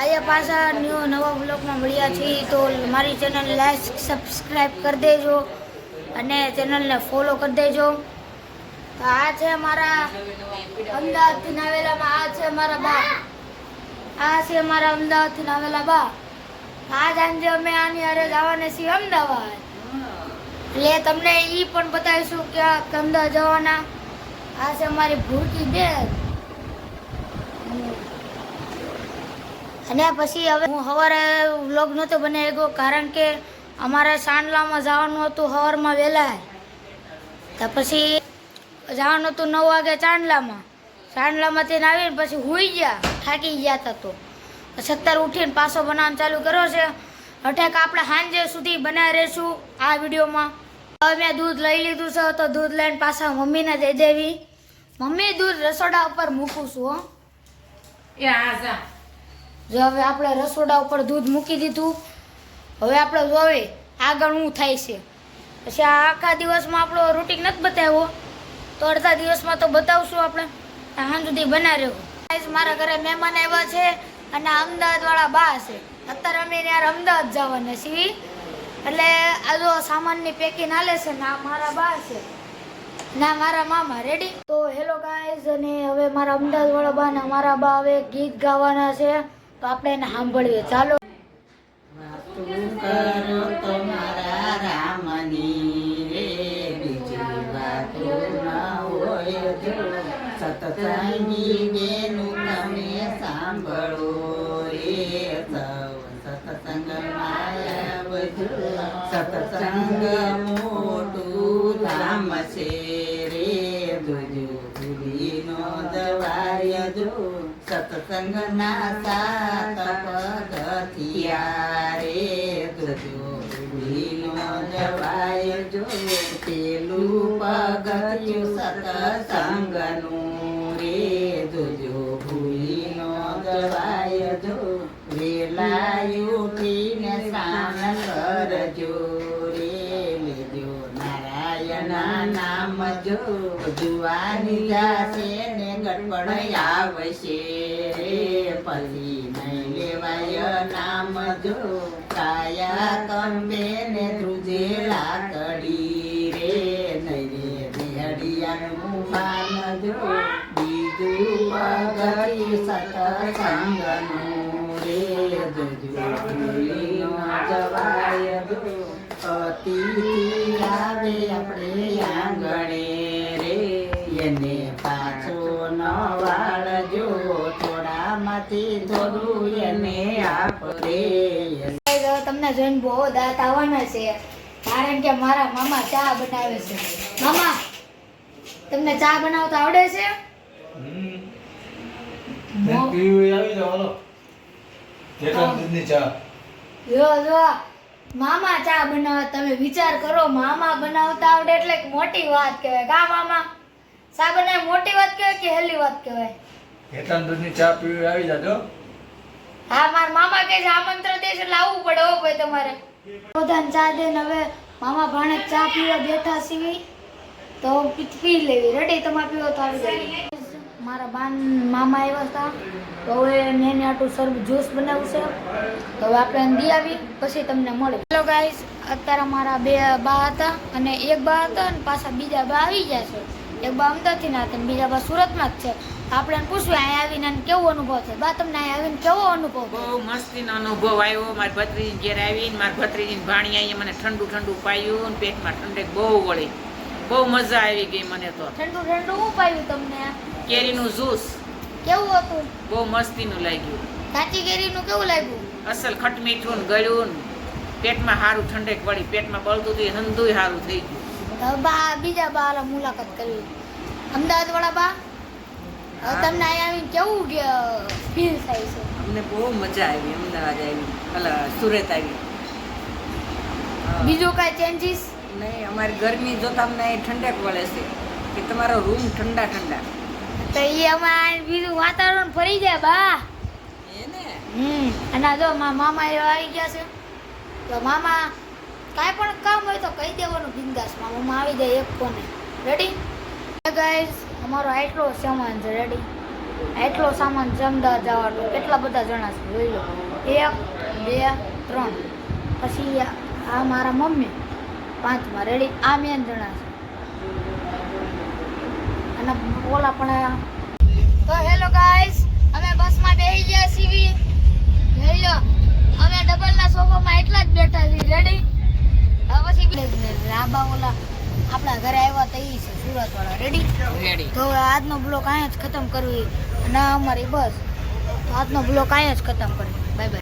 આજે પાછા નવા બ્લોગમાં મળ્યા છીએ તો મારી ચેનલ લાઈક સબસ્ક્રાઈબ કરી દેજો અને ચેનલને ફોલો કરી દેજો. તો આ છે મારા અમદાવાદથી આવેલામાં આ છે મારા બા, આ છે મારા અમદાવાદથી આવેલા બા. આજ સાંજે અમે આની હારે જવાના છીએ અમદાવાદ, એટલે તમને એ પણ બતાવીશું કે અમદાવાદ જવાના. આ છે મારી ભૂરકી બેન. અને પછી હવે હું સવારે વ્લોગ નહોતો બનાવ્યો કારણ કે અમારે સાંડલામાં જવાનું હતું સવારમાં વહેલા. તો પછી જવાનું હતું 9 વાગે ચાંદલામાંથી આવીને પછી સૂઈ ગયા, થાકી ગયા હતા. તો 17 ઉઠીને પાછો બનાવવાનું ચાલુ કર્યો છે. અટેક આપણે સાંજે સુધી બનાવી રહીશું આ વિડીયોમાં. હવે મેં દૂધ લઈ લીધું છે તો દૂધ લઈને પાછા મમ્મીને દઈ દેવી. મમ્મી દૂધ રસોડા ઉપર મૂકું છું. હો જો હવે આપણે રસોડા ઉપર દૂધ મૂકી દીધું. હવે આપણે જોવે આગળ શું થાય છે. પછી આ આખા દિવસમાં આપણો રૂટીન નથી બતાવ્યો તો અડધા દિવસમાં તો બતાવશું આપણે. સાંજ સુધી બનાવી રહ્યો. મારા ઘરે મહેમાન આવ્યા છે અને અમદાવાદવાળા બા છે. અત્યારે અમે યાર અમદાવાદ જવાના છીએ, એટલે આ જો સામાનની પેકિંગ હાલે છે. ના મારા બા છે, ના મારા મામા. રેડી? તો હેલો ગાઈઝ, અને હવે મારા અમદાવાદવાળા બા ને મારા બા હવે ગીત ગાવાના છે તો આપણે એને સાંભળીએ. ચાલો. તમારા રામની રે બીજી વાતો ના હોય જો, સતસંગી બેનું તમે સાંભળો રે સૌ સત્સંગમાં આવજો. સત્સંગ મોટું ધામ છે રે જોજો ભૂલી નો દવાય જો. સત્સંગના સાત પગથિયા રે જોજો ભૂલી નો દવાય જો. પેલું પગથિયું સત્સંગનું રે જોજો ભૂલી નો દવાય જો. વેલા ઉઠીને સ્નાન કરજો રે લેજો નારાયણના નામ જો. જુવાની જાશે ને ગડબડ આવશે રે પછી નહીં લેવાય નામ જો. કાયા કંબે ને ધ્રુજે લાકડી રે નહીં રે હડિયાનું માન જો. બીજું પગથિયું સત્સંગનું રે જોજો ભૂલી ન જવાય જો. અતિથિ આવે આપણે આંગણે રે એને પાછો ન વાળજો. થોડામાંથી થોડું એને આપે. તમને જોઈને બહુ દાંત આવવાના છે કારણ કે મારા મામા ચા બનાવે છે. મામા, તમને ચા બનાવતા આવડે છે? જો મામા ચા બનાવે. તમે વિચાર કરો, મામા બનાવતા આવડે એટલે મોટી વાત કહેવાય. કા મામા? ચા બનાવે મોટી વાત કહેવાય કે હેલી વાત કહેવાય? હેઠળ દૂધની ચા પીવી આવી જાજો. હા, મારા મામા કહે છે આમંત્રણ દે છે એટલે આવવું પડે. હો ભાઈ તમારે બધાને ચા દે ને હવે મામા ભાણે ચા પીવા બેઠા છીએ તો પી લેવી. રેડી? તમારે પીવો તો આવી જાય. મારા બાન મામા આવ્યા હતા તો હવે મેં આટલું સરબ જ્યુસ બનાવ્યું છે તો હવે આપણે દી આવી પછી તમને મળે. હેલો ગાઈસ, અત્યારે મારા 2 બા હતા અને એક બા હતા અને પાછા બીજા બા આવી ગયા છે. એક બા અમદાવાદથી ના હતા અને બીજા બા સુરતમાં જ છે. આપણે પૂછ્યું અહીંયા આવીને કેવો અનુભવ છે? બા, તમને અહીંયા આવીને કેવો અનુભવ? બહુ મસ્તીનો અનુભવ આવ્યો. મારી ભત્રીજી ઘેર આવીને મારી ભત્રીજીની ભાણી આવી મને ઠંડુ ઠંડુ પાયું અને પેટમાં ઠંડક બહુ વળી. બહુ મજા આવી ગઈ મને તો. ઠંડુ ઠંડુ શું પાયું તમને? કેરીનું જ્યુસ. કેવું હતું? બહુ મસ્તીનું લાગ્યું. કાચી કેરીનું કેવું લાગ્યું? અસલ ખટમીઠું ને ગળ્યું ને પેટમાં સારું ઠંડક વળી. પેટમાં બળતું હતું હંધુય સારું થઈ ગયું. બા બીજા બા મુલાકાત કરી અમદાવાદવાળા બા. તમને અહીંયા આવીને કેવું ફીલ થાય છે? અમને બહુ મજા આવી. અમદાવાદ આવી, સુરત આવી. બીજું કાંઈ ચેન્જીસ નહીં, અમારી ગરમી જોતા અમને અહીં ઠંડક વળે છે કે તમારો રૂમ ઠંડા ઠંડા. તો એ અમારે બીજું વાતાવરણ ફરી જાય બા. એને અને જો મામા એવા આવી ગયા છે તો મામા કાંઈ પણ કામ હોય તો કહી દેવાનું બિંદાસમાં. મામા આવી જાય એક કોને. Ready guys? અમારો આટલો સામાન છે. રેડી? એટલો સામાન છે અમદાવાદ જવાનો કેટલા બધા જણા છે જોઈ લો 1 2 3 પછી આ મારા મમ્મી 5માં રેડી આ મેન જણા છે અને ઓલા પણ તો હેલો ગાઈસ અમે બસમાં બેસી ગયા છીએ જોઈ લો અમે ડબલના સોફામાં એટલા જ બેઠા છીએ રેડી હવે પછી લાંબા ઓલા આપણા ઘરે આવ્યા તો ઈ છે સુરત વાળા રેડી રેડી તો હવે આજનો બ્લોગ અહીંયા જ ખતમ કરવી અને અમારી બસ તો આજનો બ્લોગ અહીંયા જ ખતમ કરવી બાય બાય